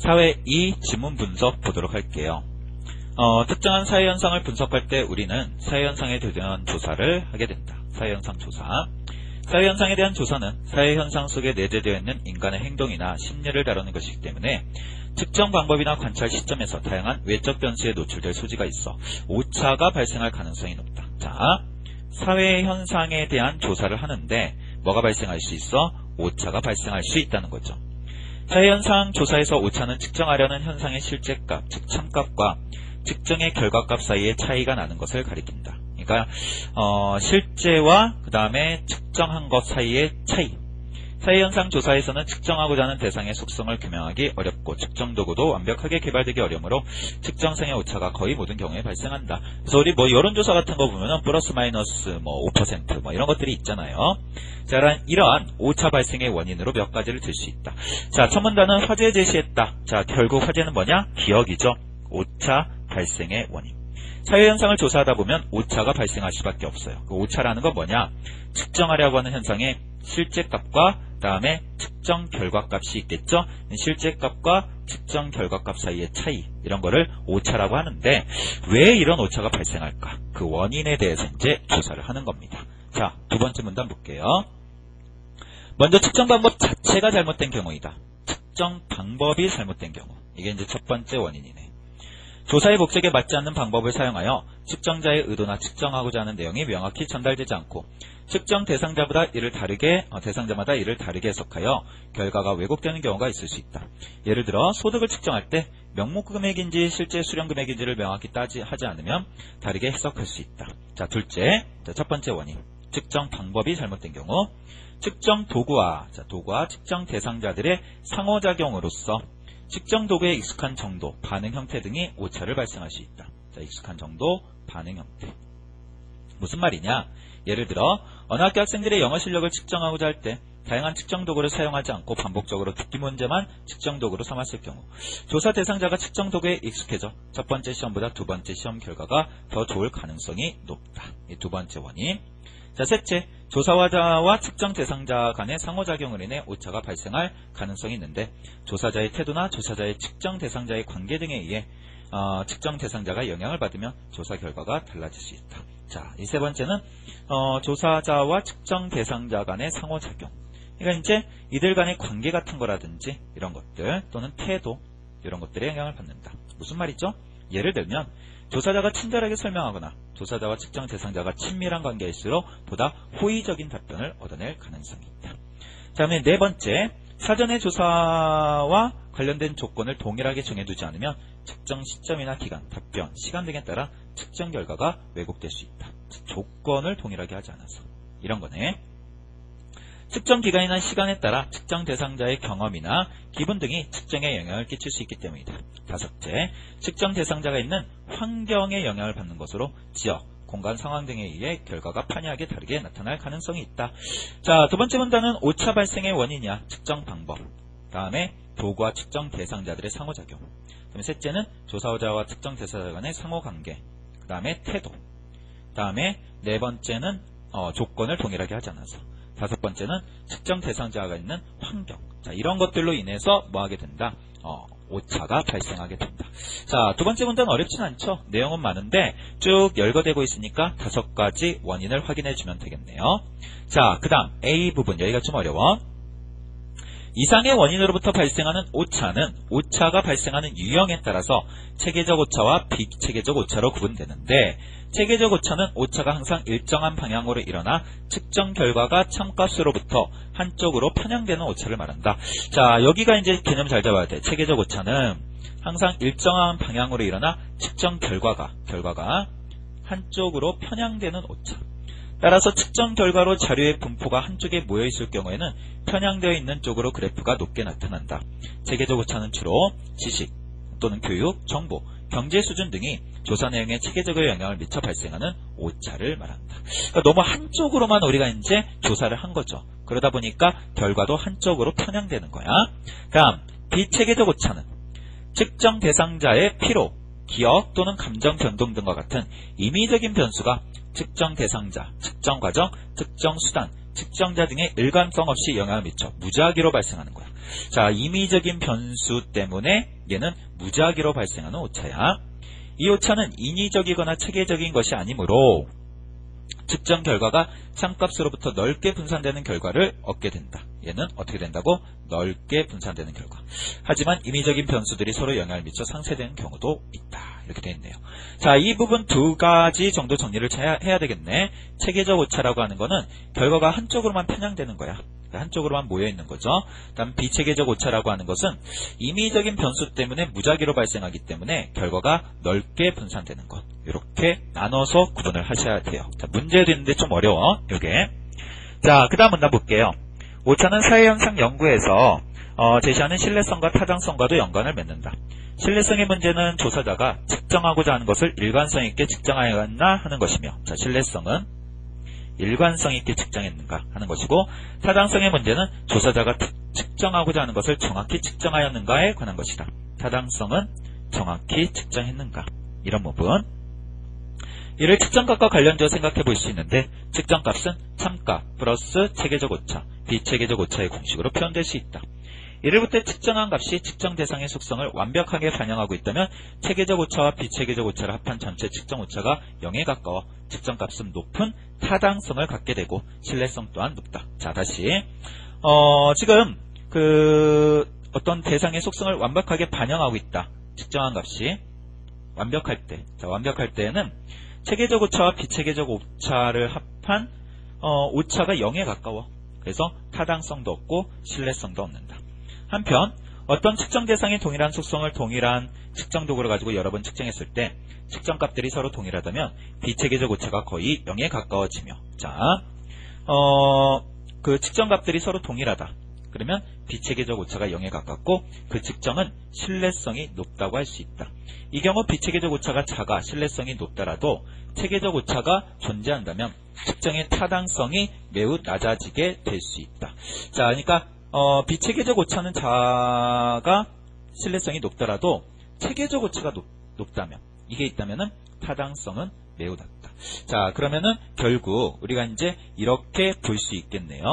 사회 2 지문 분석 보도록 할게요. 특정한 사회현상을 분석할 때 우리는 사회현상에 대한 조사를 하게 된다. 사회현상 조사. 사회현상에 대한 조사는 사회현상 속에 내재되어 있는 인간의 행동이나 심리를 다루는 것이기 때문에 특정 방법이나 관찰 시점에서 다양한 외적 변수에 노출될 소지가 있어 오차가 발생할 가능성이 높다. 자, 사회현상에 대한 조사를 하는데 뭐가 발생할 수 있어? 오차가 발생할 수 있다는 거죠. 사회현상 조사에서 오차는 측정하려는 현상의 실제값, 즉 참값과 측정의 결과값 사이의 차이가 나는 것을 가리킨다. 그러니까 실제와 그 다음에 측정한 것 사이의 차이. 사회현상 조사에서는 측정하고자 하는 대상의 속성을 규명하기 어렵고 측정 도구도 완벽하게 개발되기 어려우므로 측정상의 오차가 거의 모든 경우에 발생한다. 그래서 우리 여론조사 같은 거 보면은 플러스 마이너스 5% 이런 것들이 있잖아요. 자, 이러한 오차 발생의 원인으로 몇 가지를 들 수 있다. 자, 첫 문단은 화제 제시했다. 자, 결국 화제는 뭐냐? 기억이죠. 오차 발생의 원인. 사회현상을 조사하다 보면 오차가 발생할 수밖에 없어요. 그 오차라는 건 뭐냐? 측정하려고 하는 현상의 실제값과 그 다음에 측정 결과값이 있겠죠? 실제값과 측정 결과값 사이의 차이, 이런 거를 오차라고 하는데 왜 이런 오차가 발생할까? 그 원인에 대해서 이제 조사를 하는 겁니다. 자, 두 번째 문단 볼게요. 먼저 측정 방법 자체가 잘못된 경우이다. 측정 방법이 잘못된 경우. 이게 이제 첫 번째 원인이네. 조사의 목적에 맞지 않는 방법을 사용하여 측정자의 의도나 측정하고자 하는 내용이 명확히 전달되지 않고 측정 대상자마다 이를 다르게 해석하여 결과가 왜곡되는 경우가 있을 수 있다. 예를 들어 소득을 측정할 때 명목 금액인지 실제 수령 금액인지를 명확히 하지 않으면 다르게 해석할 수 있다. 자, 둘째, 첫 번째 원인, 측정 방법이 잘못된 경우. 측정 도구와 측정 대상자들의 상호작용으로서 측정 도구의 익숙한 정도, 반응 형태 등이 오차를 발생할 수 있다. 자, 익숙한 정도, 반응 형태. 무슨 말이냐? 예를 들어 어느 학교 학생들의 영어 실력을 측정하고자 할 때 다양한 측정 도구를 사용하지 않고 반복적으로 듣기 문제만 측정 도구로 삼았을 경우 조사 대상자가 측정 도구에 익숙해져 첫 번째 시험보다 두 번째 시험 결과가 더 좋을 가능성이 높다. 이 두 번째 원인. 자, 셋째, 조사자와 측정 대상자 간의 상호작용으로 인해 오차가 발생할 가능성이 있는데 조사자의 태도나 조사자의 측정 대상자의 관계 등에 의해 측정 대상자가 영향을 받으면 조사 결과가 달라질 수 있다. 자, 이 세 번째는 조사자와 측정 대상자 간의 상호작용. 그러니까 이제 이들 간의 관계 같은 거라든지 이런 것들 또는 태도 이런 것들에 영향을 받는다. 무슨 말이죠? 예를 들면 조사자가 친절하게 설명하거나 조사자와 측정 대상자가 친밀한 관계일수록 보다 호의적인 답변을 얻어낼 가능성이 있다. 다음에 네 번째, 사전의 조사와 관련된 조건을 동일하게 정해두지 않으면 측정 시점이나 기간, 답변, 시간 등에 따라 측정 결과가 왜곡될 수 있다. 조건을 동일하게 하지 않아서. 이런 거네. 측정 기간이나 시간에 따라 측정 대상자의 경험이나 기분 등이 측정에 영향을 끼칠 수 있기 때문이다. 다섯째, 측정 대상자가 있는 환경에 영향을 받는 것으로 지역, 공간 상황 등에 의해 결과가 판이하게 다르게 나타날 가능성이 있다. 자, 두 번째 문단은 오차 발생의 원인이야. 측정 방법. 다음에 도구와 측정 대상자들의 상호작용. 그다음에 셋째는 조사자와 측정 대상자 간의 상호관계. 그 다음에 태도. 다음에 네 번째는 조건을 동일하게 하지 않아서. 다섯 번째는 측정 대상자가 있는 환경. 자, 이런 것들로 인해서 뭐 하게 된다? 오차가 발생하게 된다. 자, 두 번째 문제는 어렵진 않죠? 내용은 많은데 쭉 열거되고 있으니까 5가지 원인을 확인해 주면 되겠네요. 자, 그 다음 A 부분, 여기가 좀 어려워. 이상의 원인으로부터 발생하는 오차는 오차가 발생하는 유형에 따라서 체계적 오차와 비체계적 오차로 구분되는데 체계적 오차는 오차가 항상 일정한 방향으로 일어나 측정 결과가 참값으로부터 한쪽으로 편향되는 오차를 말한다. 자, 여기가 이제 개념 잘 잡아야 돼. 체계적 오차는 항상 일정한 방향으로 일어나 측정 결과가 한쪽으로 편향되는 오차. 따라서 측정 결과로 자료의 분포가 한쪽에 모여있을 경우에는 편향되어 있는 쪽으로 그래프가 높게 나타난다. 체계적 오차는 주로 지식 또는 교육, 정보, 경제 수준 등이 조사 내용에 체계적으로 영향을 미쳐 발생하는 오차를 말한다. 그러니까 너무 한쪽으로만 우리가 이제 조사를 한 거죠. 그러다 보니까 결과도 한쪽으로 편향되는 거야. 다음, 비체계적 오차는 측정 대상자의 피로, 기억 또는 감정 변동 등과 같은 임의적인 변수가 측정 대상자, 측정 과정, 측정 수단, 측정자 등의 일관성 없이 영향을 미쳐 무작위로 발생하는 거야. 자, 임의적인 변수 때문에 얘는 무작위로 발생하는 오차야. 이 오차는 인위적이거나 체계적인 것이 아니므로 측정 결과가 참값으로부터 넓게 분산되는 결과를 얻게 된다. 얘는 어떻게 된다고? 넓게 분산되는 결과. 하지만 임의적인 변수들이 서로 영향을 미쳐 상쇄되는 경우도 있다. 이렇게 되어 있네요. 자, 이 부분 두 가지 정도 정리를 해야 되겠네. 체계적 오차라고 하는 거는 결과가 한쪽으로만 편향되는 거야. 한쪽으로만 모여있는 거죠. 다음 비체계적 오차라고 하는 것은 임의적인 변수 때문에 무작위로 발생하기 때문에 결과가 넓게 분산되는 것. 이렇게 나눠서 구분을 하셔야 돼요. 자, 문제도 있는데 좀 어려워. 요게. 자, 그 다음 문단 볼게요. 오차는 사회현상 연구에서 제시하는 신뢰성과 타당성과도 연관을 맺는다. 신뢰성의 문제는 조사자가 측정하고자 하는 것을 일관성 있게 측정하였나 하는 것이며, 자, 신뢰성은 일관성 있게 측정했는가 하는 것이고, 타당성의 문제는 조사자가 측정하고자 하는 것을 정확히 측정하였는가에 관한 것이다. 타당성은 정확히 측정했는가, 이런 부분. 이를 측정값과 관련되어 생각해 볼 수 있는데, 측정값은 참값 플러스 체계적 오차, 비체계적 오차의 공식으로 표현될 수 있다. 이를 볼 때 측정한 값이 측정 대상의 속성을 완벽하게 반영하고 있다면 체계적 오차와 비체계적 오차를 합한 전체 측정 오차가 0에 가까워 측정값은 높은 타당성을 갖게 되고 신뢰성 또한 높다. 자, 다시 지금 어떤 대상의 속성을 완벽하게 반영하고 있다. 측정한 값이 완벽할 때, 자, 완벽할 때에는 체계적 오차와 비체계적 오차를 합한 오차가 0에 가까워. 그래서 타당성도 없고 신뢰성도 없는다. 한편 어떤 측정 대상이 동일한 속성을 동일한 측정 도구를 가지고 여러 번 측정했을 때 측정값들이 서로 동일하다면 비체계적 오차가 거의 0에 가까워지며, 자, 그 측정값들이 서로 동일하다. 그러면 비체계적 오차가 0에 가깝고 그 측정은 신뢰성이 높다고 할 수 있다. 이 경우 비체계적 오차가 작아 신뢰성이 높더라도 체계적 오차가 존재한다면 측정의 타당성이 매우 낮아지게 될 수 있다. 자, 그러니까 비체계적 오차는 작아 신뢰성이 높더라도 체계적 오차가 높다면, 이게 있다면은 타당성은 매우 낮다. 자, 그러면은 결국 우리가 이제 이렇게 볼 수 있겠네요.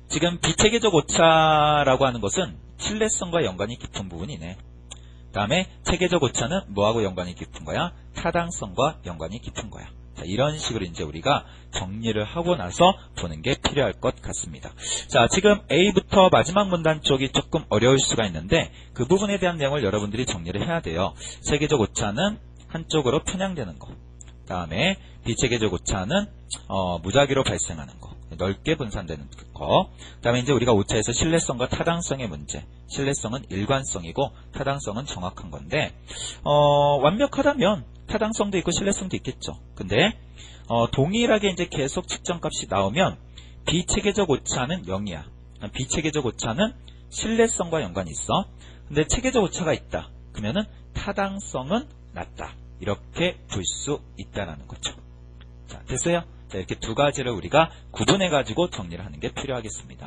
지금 비체계적 오차라고 하는 것은 신뢰성과 연관이 깊은 부분이네. 다음에 체계적 오차는 뭐하고 연관이 깊은 거야? 타당성과 연관이 깊은 거야. 자, 이런 식으로 이제 우리가 정리를 하고 나서 보는 게 필요할 것 같습니다. 자, 지금 A부터 마지막 문단 쪽이 조금 어려울 수가 있는데 그 부분에 대한 내용을 여러분들이 정리를 해야 돼요. 체계적 오차는 한쪽으로 편향되는 거. 다음에 비체계적 오차는 무작위로 발생하는 거. 넓게 분산되는 거. 그 다음에 이제 우리가 오차에서 신뢰성과 타당성의 문제. 신뢰성은 일관성이고 타당성은 정확한 건데, 완벽하다면 타당성도 있고 신뢰성도 있겠죠. 근데, 동일하게 이제 계속 측정값이 나오면 비체계적 오차는 0이야. 비체계적 오차는 신뢰성과 연관이 있어. 근데 체계적 오차가 있다. 그러면은 타당성은 낮다. 이렇게 볼 수 있다라는 거죠. 자, 됐어요? 자, 이렇게 두 가지를 우리가 구분해가지고 정리를 하는 게 필요하겠습니다.